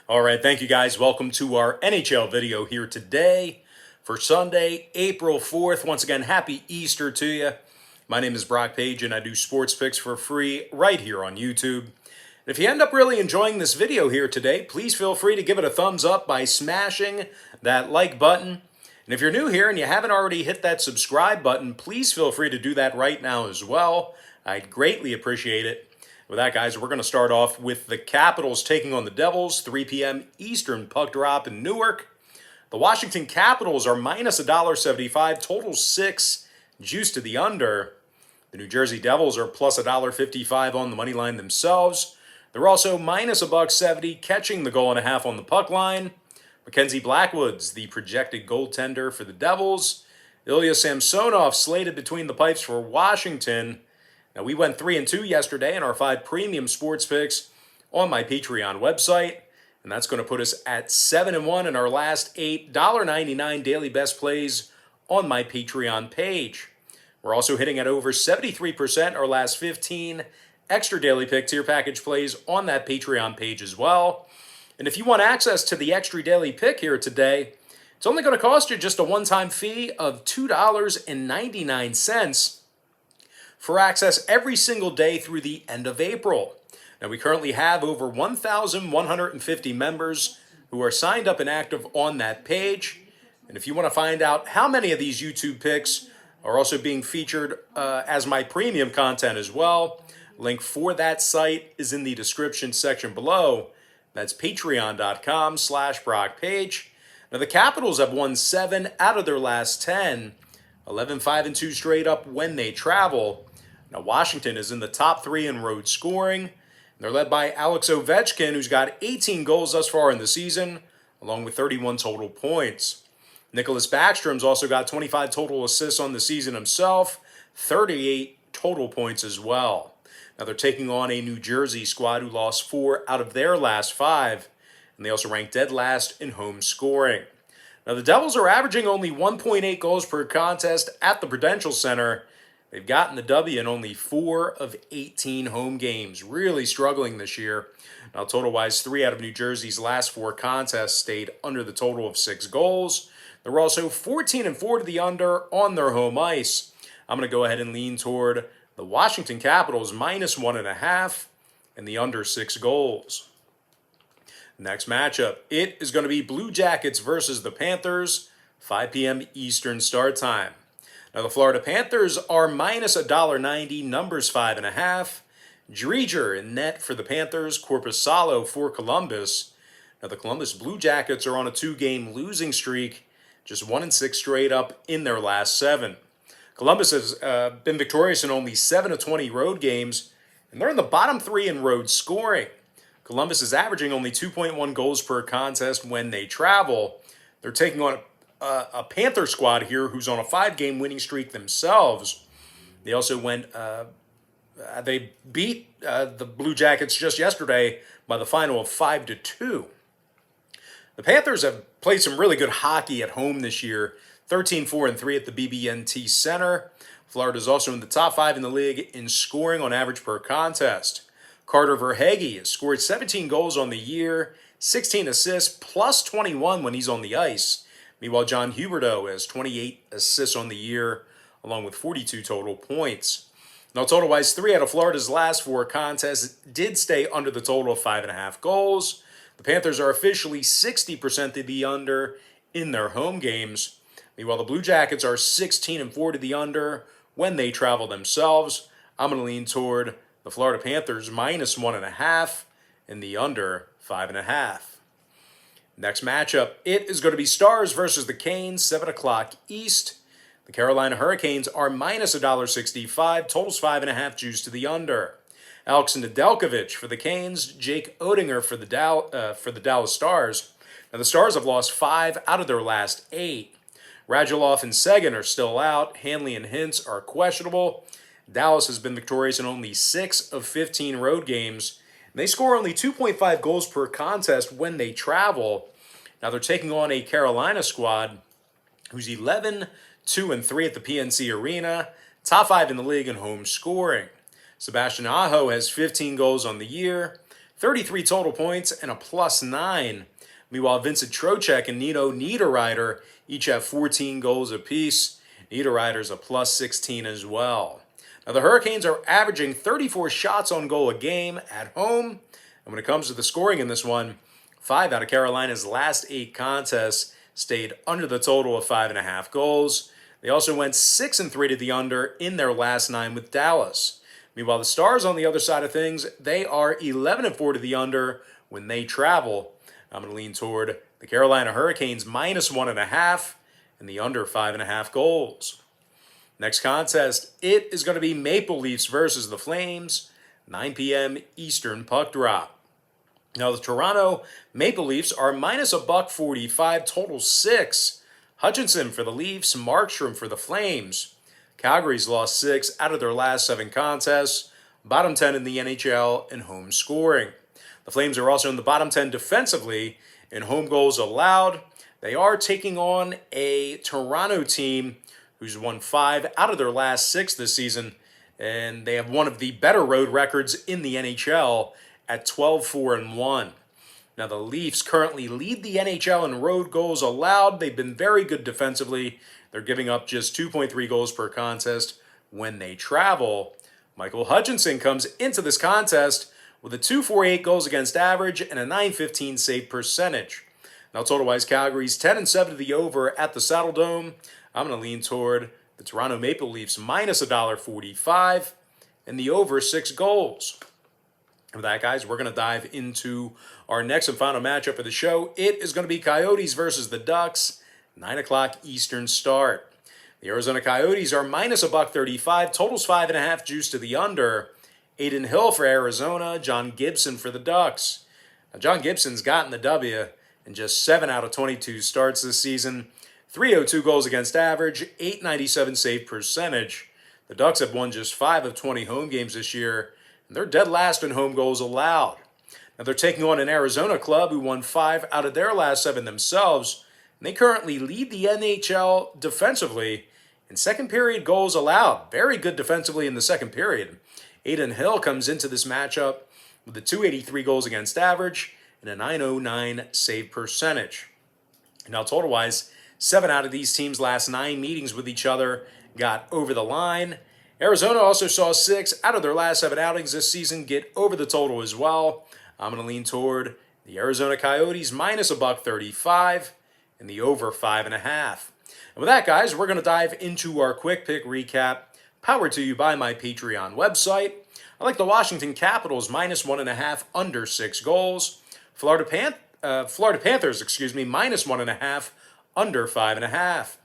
All right, thank you guys. Welcome to our NHL video here today for Sunday, April 4th. Once again, happy Easter to you. My name is Brock Page and I do sports picks for free right here on YouTube. And if you end up really enjoying this video here today, please feel free to give it a thumbs up by smashing that like button. And if you're new here and you haven't already hit that subscribe button, please feel free to do that right now as well. I'd greatly appreciate it. With that, guys, we're going to start off with the Capitals taking on the Devils, 3 p.m. Eastern puck drop in Newark. The Washington Capitals are minus $1.75, total 6, juice to the under. The New Jersey Devils are plus $1.55 on the money line themselves. They're also minus $1.70, catching the goal and a half on the puck line. Mackenzie Blackwood's the projected goaltender for the Devils. Ilya Samsonov slated between the pipes for Washington. Now, we went 3-2 yesterday in our 5 premium sports picks on my Patreon website, and that's going to put us at 7-1 in our last 8 $1.99 daily best plays on my Patreon page. We're also hitting at over 73% our last 15 extra daily pick tier package plays on that Patreon page as well. And if you want access to the extra daily pick here today, it's only going to cost you just a one-time fee of $2.99 for access every single day through the end of April. Now, we currently have over 1,150 members who are signed up and active on that page. And if you want to find out how many of these YouTube picks are also being featured as my premium content as well, link for that site is in the description section below. That's patreon.com/BrockPage. Now, the Capitals have won 7 out of their last 10, 11-5-2 straight up when they travel. Now, Washington is in the top 3 in road scoring. They're led by Alex Ovechkin, who's got 18 goals thus far in the season, along with 31 total points. Nicholas Backstrom's also got 25 total assists on the season himself, 38 total points as well. Now, they're taking on a New Jersey squad who lost 4 out of their last 5, and they also rank dead last in home scoring. Now, the Devils are averaging only 1.8 goals per contest at the Prudential Center. They've gotten the W in only 4 of 18 home games, really struggling this year. Now, total-wise, 3 out of New Jersey's last 4 contests stayed under the total of 6 goals. They're also 14-4 to the under on their home ice. I'm going to go ahead and lean toward the Washington Capitals minus 1.5 and the under 6 goals. Next matchup, it is going to be Blue Jackets versus the Panthers, 5 p.m. Eastern start time. Now, the Florida Panthers are minus $1.90, numbers 5.5. Dreger in net for the Panthers, Korpisalo for Columbus. Now, the Columbus Blue Jackets are on a 2-game losing streak, just 1-6 straight up in their last 7. Columbus has been victorious in only 7 of 20 road games, and they're in the bottom 3 in road scoring. Columbus is averaging only 2.1 goals per contest when they travel. They're taking on a Panther squad here who's on a 5-game winning streak themselves. They also they beat the Blue Jackets just yesterday by the final of 5-2. The Panthers have played some really good hockey at home this year, 13-4-3 at the BB&T Center. Florida's also in the top 5 in the league in scoring on average per contest. Carter Verhaeghe has scored 17 goals on the year, 16 assists, plus 21 when he's on the ice. Meanwhile, John Huberdeau has 28 assists on the year, along with 42 total points. Now, total-wise, 3 out of Florida's last 4 contests did stay under the total of 5.5 goals. The Panthers are officially 60% to the under in their home games. Meanwhile, the Blue Jackets are 16-4 to the under when they travel themselves. I'm going to lean toward the Florida Panthers minus 1.5 and the under 5.5. Next matchup, it is going to be Stars versus the Canes, 7 o'clock East. The Carolina Hurricanes are minus $1.65, totals 5.5, juice to the under. Alex Nedeljkovic for the Canes, Jake Oettinger for the Dallas Stars. Now, the Stars have lost 5 out of their last 8. Radulov and Seguin are still out. Hanley and Hintz are questionable. Dallas has been victorious in only 6 of 15 road games. They score only 2.5 goals per contest when they travel. Now, they're taking on a Carolina squad who's 11-2-3 at the PNC Arena, top 5 in the league in home scoring. Sebastian Aho has 15 goals on the year, 33 total points, and a +9. Meanwhile, Vincent Trocheck and Nino Niederreiter each have 14 goals apiece. Niederreiter's a +16 as well. Now, the Hurricanes are averaging 34 shots on goal a game at home. And when it comes to the scoring in this one, 5 out of Carolina's last 8 contests stayed under the total of 5.5 goals. They also went 6-3 to the under in their last 9 with Dallas. Meanwhile, the Stars on the other side of things, they are 11-4 to the under when they travel. I'm going to lean toward the Carolina Hurricanes -1.5 and the under 5.5 goals. Next contest, it is going to be Maple Leafs versus the Flames, 9 p.m. Eastern puck drop. Now, the Toronto Maple Leafs are -1.45, total 6. Hutchinson for the Leafs, Markstrom for the Flames. Calgary's lost 6 out of their last 7 contests, bottom 10 in the NHL in home scoring. The Flames are also in the bottom 10 defensively in home goals allowed. They are taking on a Toronto team who's won 5 out of their last 6 this season, and they have one of the better road records in the NHL at 12-4-1. Now, the Leafs currently lead the NHL in road goals allowed. They've been very good defensively. They're giving up just 2.3 goals per contest when they travel. Michael Hutchinson comes into this contest with a 2.48 goals against average and a .915 save percentage. Now, total-wise, Calgary's 10-7 to the over at the Saddle Dome. I'm going to lean toward the Toronto Maple Leafs -$1.45 and the over 6 goals. And with that, guys, we're going to dive into our next and final matchup of the show. It is going to be Coyotes versus the Ducks, 9 o'clock Eastern start. The Arizona Coyotes are -$1.35, totals 5.5, juice to the under. Aiden Hill for Arizona, John Gibson for the Ducks. Now, John Gibson's gotten the W in just 7 out of 22 starts this season. 302 goals against average, .897 save percentage. The Ducks have won just 5 of 20 home games this year, and they're dead last in home goals allowed. Now, they're taking on an Arizona club who won 5 out of their last 7 themselves, and they currently lead the NHL defensively in second period goals allowed. Very good defensively in the second period. Aiden Hill comes into this matchup with a .283 goals against average and a .909 save percentage. Now, total-wise, 7 out of these teams' last 9 meetings with each other got over the line. Arizona also saw 6 out of their last 7 outings this season get over the total as well. I'm going to lean toward the Arizona Coyotes -$1.35 and the over 5.5. And with that, guys, we're going to dive into our quick pick recap, powered to you by my Patreon website. I like the Washington Capitals -1.5 under 6 goals. Florida Panthers, -1.5 under 5.5.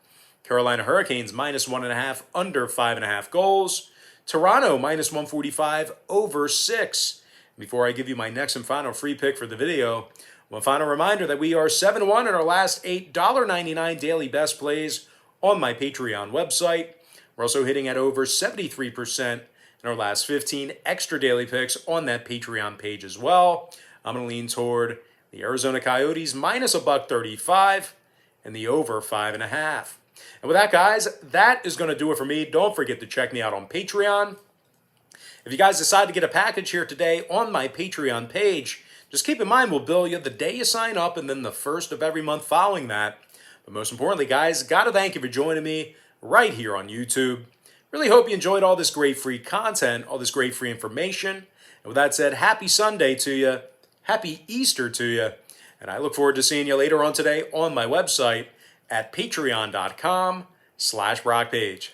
Carolina Hurricanes -1.5 under 5.5 goals. Toronto -145 over 6. Before I give you my next and final free pick for the video, one final reminder that we are 7-1 in our last 8 $1.99 daily best plays on my Patreon website. We're also hitting at over 73% in our last 15 extra daily picks on that Patreon page as well. I'm going to lean toward the Arizona Coyotes -$1.35 and the over 5.5. And with that, guys, that is going to do it for me. Don't forget to check me out on Patreon. If you guys decide to get a package here today on my Patreon page, just keep in mind we'll bill you the day you sign up and then the first of every month following that. But most importantly, guys, got to thank you for joining me right here on YouTube. Really hope you enjoyed all this great free content, all this great free information. And with that said, happy Sunday to you. Happy Easter to you. And I look forward to seeing you later on today on my website at patreon.com/BrockPage.